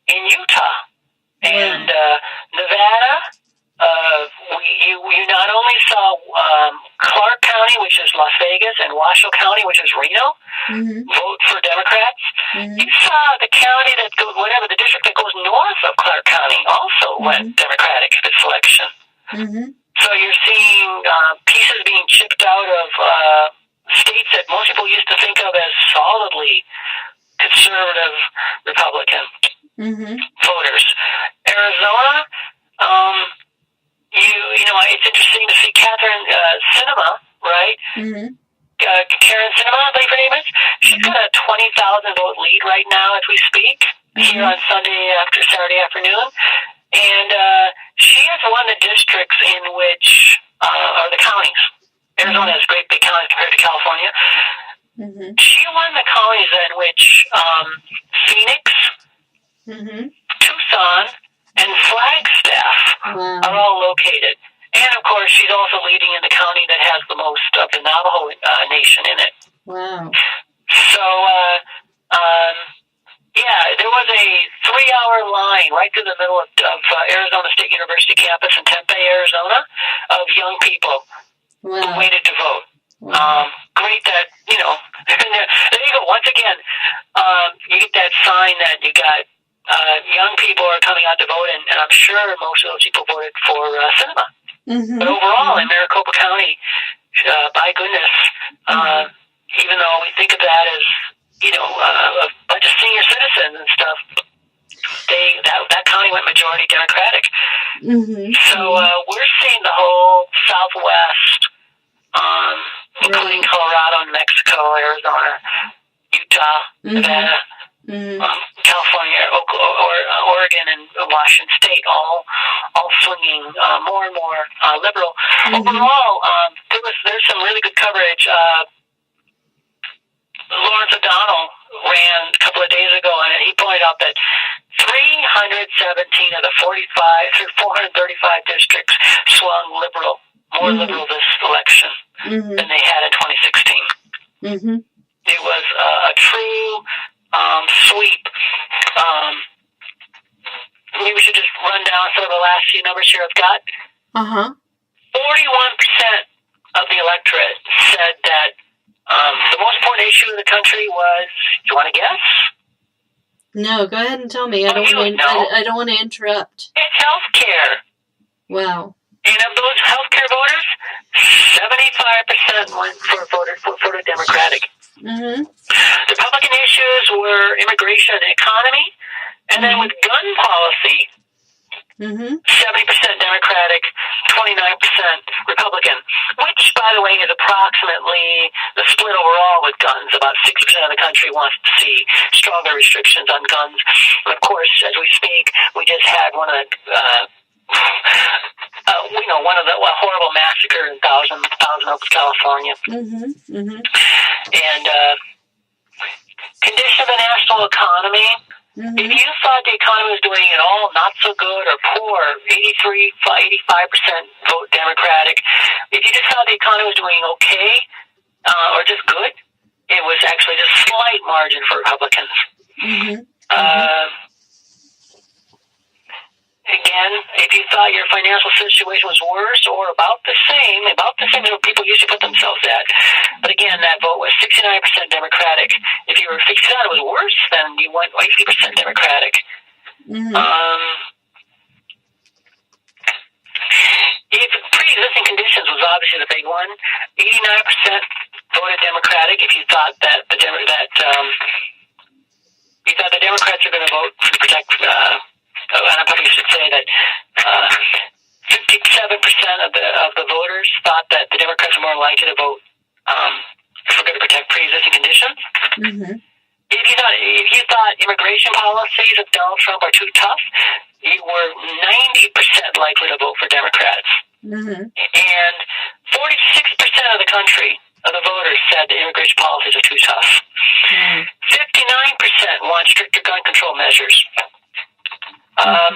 in Utah. And Nevada, you not only saw Clark County, which is Las Vegas, and Washoe County, which is Reno, vote for Democrats. You saw the county that goes, whatever, the district that goes north of Clark County also went Democratic this election. So you're seeing pieces being chipped out of states that most people used to think of as solidly conservative Republican voters. Arizona, it's interesting to see Catherine Sinema, right? Karen Sinema, I believe her name is. She's got a 20,000 vote lead right now as we speak here on Saturday afternoon. And she has won the districts in which are the counties. Arizona has great big counties compared to California. She won the counties in which Phoenix, Tucson, and Flagstaff are all located. And, of course, she's also leading in the county that has the most of the Navajo Nation in it. Wow. So, there was a 3-hour line right through the middle of Arizona State University campus in Tempe, Arizona, of young people who waited to vote. Great that, there you go. Once again, you get that sign that you got young people are coming out to vote, and I'm sure most of those people voted for Sinema. But overall, in Maricopa County, by goodness, even though we think of that as, a bunch of senior citizens and stuff, that county went majority Democratic. So we're seeing the whole Southwest, including Colorado, New Mexico, Arizona, Utah, Nevada, California, Oregon, and Washington State, all swinging more and more liberal. Overall, there's some really good coverage. Lawrence O'Donnell ran a couple of days ago, and he pointed out that 317 of the 435 districts swung liberal, more liberal this election than they had in 2016. It was a true sweep. Maybe we should just run down some of the last few numbers here I've got. 41% of the electorate said that the most important issue in the country was, do you want to guess? No, go ahead and tell me. I don't want to interrupt. It's health care. Wow. And of those health care voters, 75% voted Democratic. The Republican issues were immigration and economy, and then with gun policy, 70% Democratic, 29% Republican, which, by the way, is approximately the split overall with guns. About 60% of the country wants to see stronger restrictions on guns. And, of course, as we speak, we just had one of the horrible massacre in Thousand Oaks, California. And condition of the national economy. If you thought the economy was doing it all not so good or poor, 85% vote Democratic. If you just thought the economy was doing okay or just good, it was actually just a slight margin for Republicans. Again, if you thought your financial situation was worse or about the same people usually put themselves at. But again, that vote was 69% Democratic. If you thought it was worse, then you went 80% Democratic. If pre-existing conditions was obviously the big one. 89% voted Democratic. If you thought that the Democrats are going to vote to protect. And I probably should say that 57% of the voters thought that the Democrats were more likely to vote if we're going to protect pre-existing conditions. If you thought immigration policies of Donald Trump are too tough, you were 90% likely to vote for Democrats. And 46% of the country, of the voters, said the immigration policies are too tough. 59% want stricter gun control measures. 41%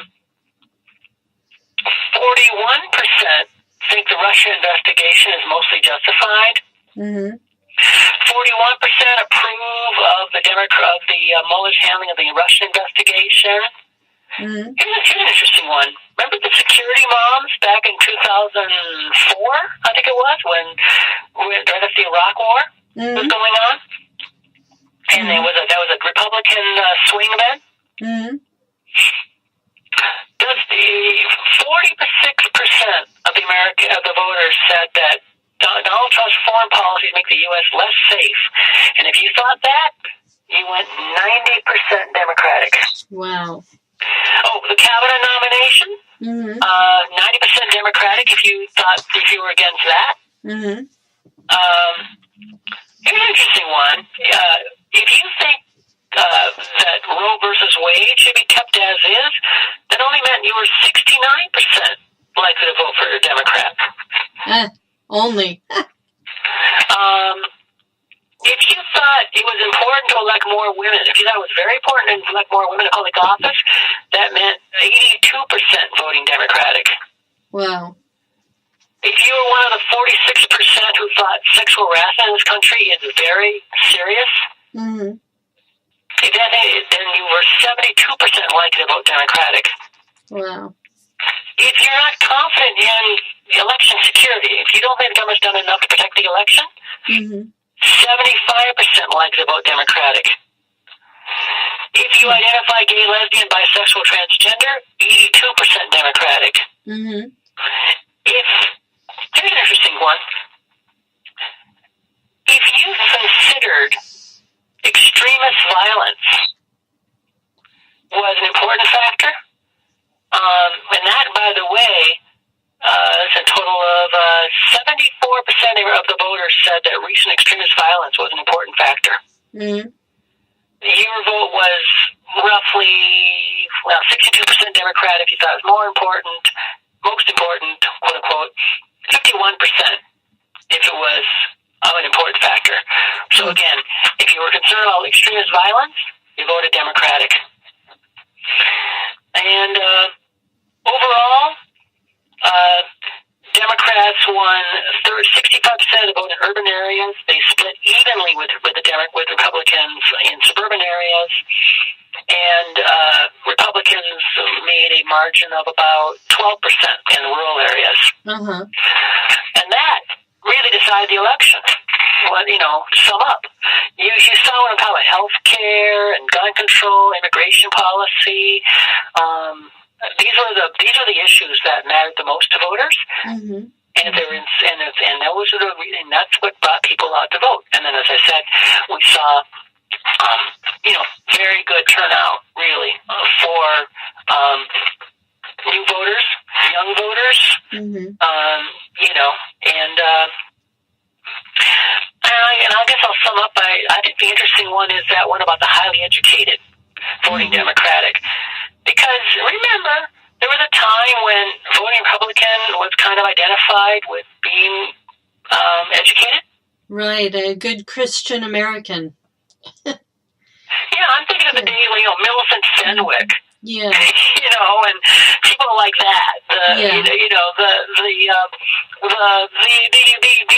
think the Russia investigation is mostly justified. 41% approve of the Mueller's handling of the Russian investigation. Mm-hmm. Here's an interesting one. Remember the security moms back in 2004, I think it was, when right after the Iraq War was going on? And that was a Republican swing then? Mm-hmm. Does the 46% of the voters said that Donald Trump's foreign policies make the U.S. less safe. And if you thought that, you went 90% Democratic. Wow. Oh, the Kavanaugh nomination, 90% Democratic if you were against that. Mm-hmm. Here's an interesting one. If you think that Roe versus Wade should be kept as is, that only meant you were 69% likely to vote for a Democrat. Only. If you thought it was important to elect more women, if you thought it was very important to elect more women in public office, that meant 82% voting Democratic. Wow. If you were one of the 46% who thought sexual harassment in this country is very serious, then you were 72% likely to vote Democratic. Wow. If you're not confident in election security, if you don't think the government's done enough to protect the election, 75% likely to vote Democratic. If you identify gay, lesbian, bisexual, transgender, 82% Democratic. Here's an interesting one. If you considered extremist violence was an important factor, and that, by the way, it's a total of 74% of the voters said that recent extremist violence was an important factor. Your vote was roughly, 62% Democratic. You thought it was more important, most important, quote unquote, 51% if it was an important factor. So again, if you were concerned about extremist violence, you voted Democratic. And overall, Democrats won 65% of the vote in urban areas. They split evenly with Republicans in suburban areas, and Republicans made a margin of about 12% in rural areas. And that really decided the election. Well, to sum up, you saw what I'm talking about: health care and gun control, immigration policy. These are the issues that mattered the most to voters, and that's what brought people out to vote. And then, as I said, we saw very good turnout, really, for new voters, young voters, and I guess I'll sum up by, I think the interesting one is that one about the highly educated voting Democratic. Because remember, there was a time when voting Republican was kind of identified with being educated. Right, a good Christian American. Yeah, I'm thinking of the days when, Millicent Fenwick. Yeah. And people like that. The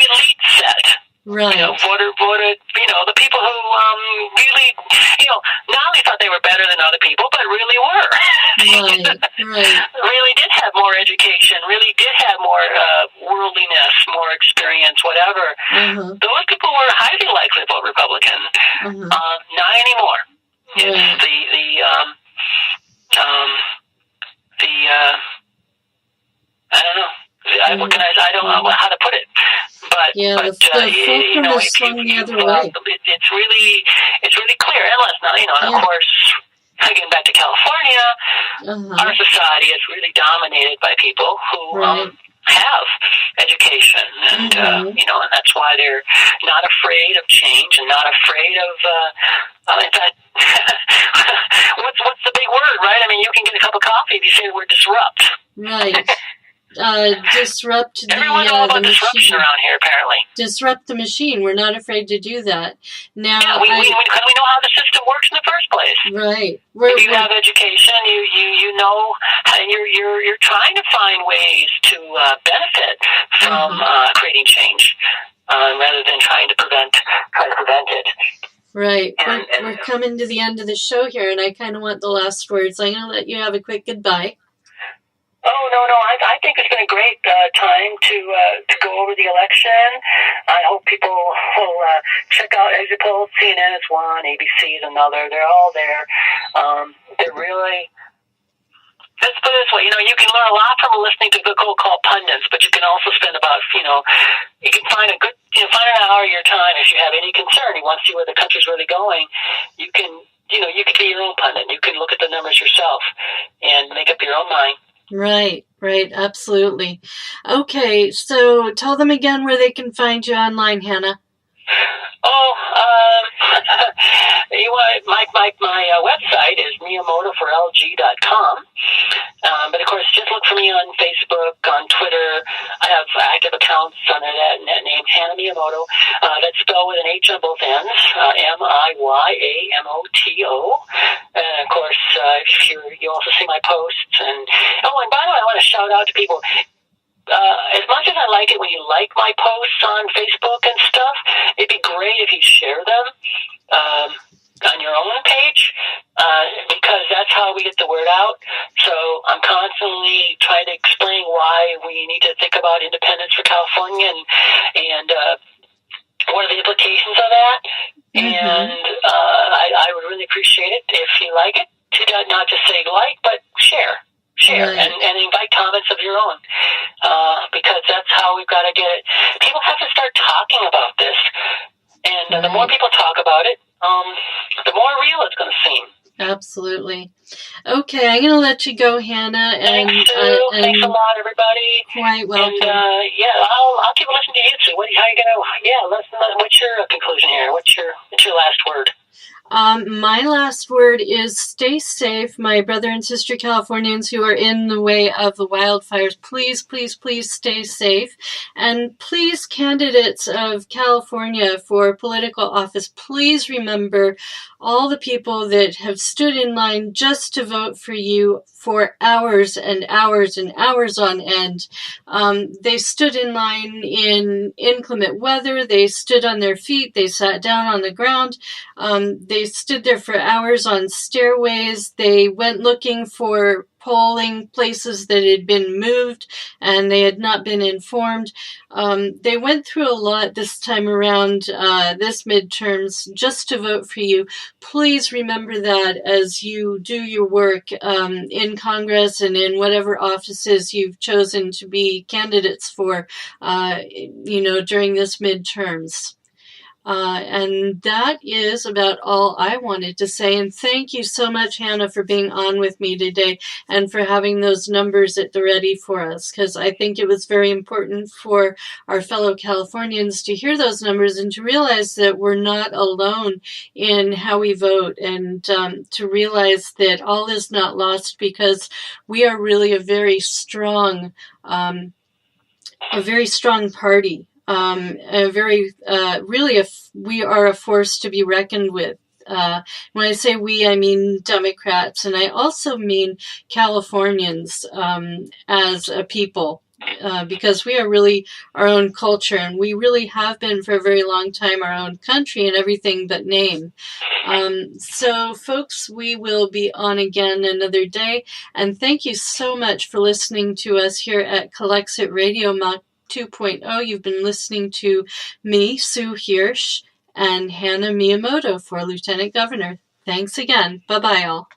elite set. Right. Voted, the people who really, not only thought they were better than other people, but really were. Right. Really did have more education, really did have more worldliness, more experience, whatever. Those people were highly likely to vote Republican. Not anymore. It's I don't know. I don't know how to put it. But the fulcrum is swung the other way. It's really clear. And of course, again, back to California, our society is really dominated by people who have education, and and that's why they're not afraid of change and not afraid of. In fact, what's the big word, right? I mean, you can get a cup of coffee if you say the word disrupt. Right. Disrupt Everyone's all about the disruption machine. around here, apparently. Disrupt the machine. We're not afraid to do that. Now, because we know how the system works in the first place. Right. If you have education, you know, you're trying to find ways to benefit from creating change. rather than try to prevent it. Right. We're coming to the end of the show here, and I kind of want the last words. I'm going to let you have a quick goodbye. Oh, no. I think it's been a great time to go over the election. I hope people will check out exit polls. CNN is one, ABC is another. They're all there. They're really... Let's put it this way, you can learn a lot from listening to the so-called pundits, but you can also spend about, you can find a good, find an hour of your time if you have any concern. You want to see where the country's really going. You can be your own pundit. You can look at the numbers yourself and make up your own mind. Right, absolutely. Okay, so tell them again where they can find you online, Hannah. My website is miyamotoforlg.com. But of course, just look for me on Facebook, on Twitter. I have active accounts under that name, Hannah Miyamoto. That's spelled with an H on both ends, Miyamoto. And of course, you also see my posts. And by the way, I want to shout out to people. As much as I like it when you like my posts on Facebook and stuff, it'd be great if you share them on your own page, because that's how we get the word out. So I'm constantly trying to explain why we need to think about independence for California and what are the implications of that. Mm-hmm. And I would really appreciate it if you like it, to not just say like, but share. Right. and invite comments of your own, because that's how we've got to get it. People have to start talking about this, and the more people talk about it, the more real it's going to seem. Absolutely. Okay, I'm going to let you go, Hannah. And, Thanks, Sue. Thanks a lot, everybody. Quite welcome. And I'll keep listening to you, Sue. How are you going to? Listen. What's your conclusion here? What's your last word? My last word is stay safe, my brother and sister Californians who are in the way of the wildfires. Please, please, please stay safe. And please, candidates of California for political office, please remember all the people that have stood in line just to vote for you for hours and hours and hours on end. They stood in line in inclement weather. They stood on their feet. They sat down on the ground. They stood there for hours on stairways. They went looking for polling places that had been moved and they had not been informed. They went through a lot this time around, this midterms, just to vote for you. Please remember that as you do your work in Congress and in whatever offices you've chosen to be candidates for, during this midterms. And that is about all I wanted to say. And thank you so much, Hannah, for being on with me today and for having those numbers at the ready for us, because I think it was very important for our fellow Californians to hear those numbers and to realize that we're not alone in how we vote, and to realize that all is not lost, because we are really a very strong party. We are a force to be reckoned with. When I say we, I mean Democrats, and I also mean Californians as a people, because we are really our own culture, and we really have been for a very long time our own country and everything but name. So, folks, we will be on again another day, and thank you so much for listening to us here at Colexit Radio Mach 2.0. You've been listening to me, Sue Hirsch, and Hannah Miyamoto for Lieutenant Governor. Thanks again. Bye-bye, all.